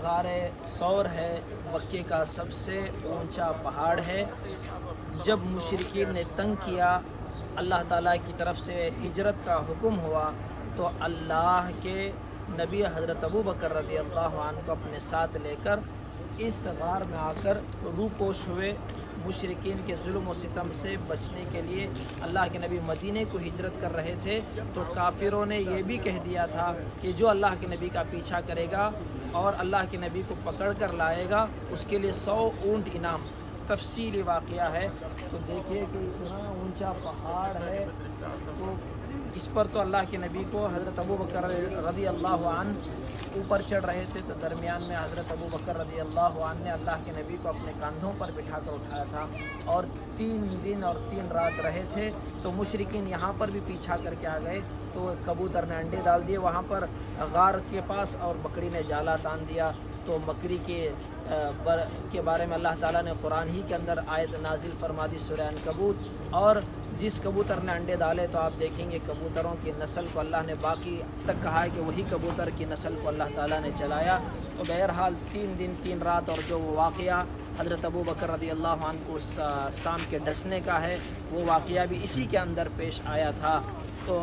غار ثور ہے، مکے کا سب سے اونچا پہاڑ ہے۔ جب مشرکین نے تنگ کیا، اللہ تعالیٰ کی طرف سے ہجرت کا حکم ہوا تو اللہ کے نبی حضرت ابو بکر رضی اللہ عنہ کو اپنے ساتھ لے کر اس غار میں آ کر روپوش ہوئے۔ مشرکین کے ظلم و ستم سے بچنے کے لیے اللہ کے نبی مدینے کو ہجرت کر رہے تھے، تو کافروں نے یہ بھی کہہ دیا تھا کہ جو اللہ کے نبی کا پیچھا کرے گا اور اللہ کے نبی کو پکڑ کر لائے گا، اس کے لیے 100 اونٹ انعام۔ تفصیلی واقعہ ہے، تو دیکھیے کہ اتنا اونچا پہاڑ ہے، تو اس پر تو اللہ کے نبی کو حضرت ابو بکر رضی اللہ عنہ اوپر چڑھ رہے تھے، تو درمیان میں حضرت ابو بکر رضی اللہ عنہ نے اللہ کے نبی کو اپنے کاندھوں پر بٹھا کر اٹھایا تھا، اور 3 دن اور 3 رات رہے تھے۔ تو مشرکین یہاں پر بھی پیچھا کر کے آ گئے، تو کبوتر نے انڈے ڈال دیے وہاں پر غار کے پاس، اور بکری نے جالا تان دیا۔ تو مکری کے بارے میں اللہ تعالیٰ نے قرآن ہی کے اندر آیت نازل فرما دی، سورہ عنکبوت۔ اور جس کبوتر نے انڈے ڈالے، تو آپ دیکھیں گے کبوتروں کی نسل کو اللہ نے باقی تک کہا ہے کہ وہی کبوتر کی نسل کو اللہ تعالیٰ نے چلایا۔ تو بہرحال 3 دن 3 رات، اور جو وہ واقعہ حضرت ابو بکر رضی اللہ عنہ کو سام کے ڈسنے کا ہے، وہ واقعہ بھی اسی کے اندر پیش آیا تھا۔ تو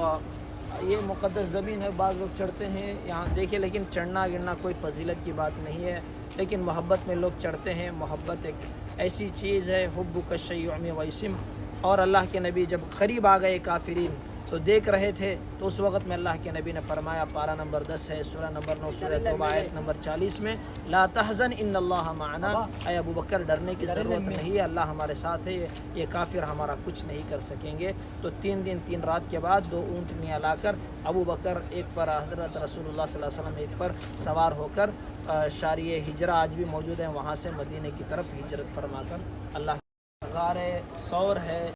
یہ مقدس زمین ہے، بعض لوگ چڑھتے ہیں یہاں دیکھیں، لیکن چڑھنا گرنا کوئی فضیلت کی بات نہیں ہے، لیکن محبت میں لوگ چڑھتے ہیں۔ محبت ایک ایسی چیز ہے، حبک الشیء یعمی ویسم۔ اور اللہ کے نبی جب قریب آ گئے کافرین تو دیکھ رہے تھے، تو اس وقت میں اللہ کے نبی نے فرمایا، پارہ نمبر 10 ہے، سورہ نمبر 9 سورہ توبہ آیت نمبر 40 میں، لا تحزن ان اللہ معنا، اے ابو بکر ڈرنے کی ضرورت نہیں ہے، اللہ ہمارے ساتھ ہے، یہ کافر ہمارا کچھ نہیں کر سکیں گے۔ تو 3 دن 3 رات کے بعد 2 اونٹنیاں لا کر ابو بکر ایک پر، حضرت رسول اللہ صلی اللہ علیہ وسلم ایک پر سوار ہو کر شاریہ ہجرہ آج بھی موجود ہیں، وہاں سے مدینے کی طرف ہجرت فرما کر اللہ غار ثور ہے،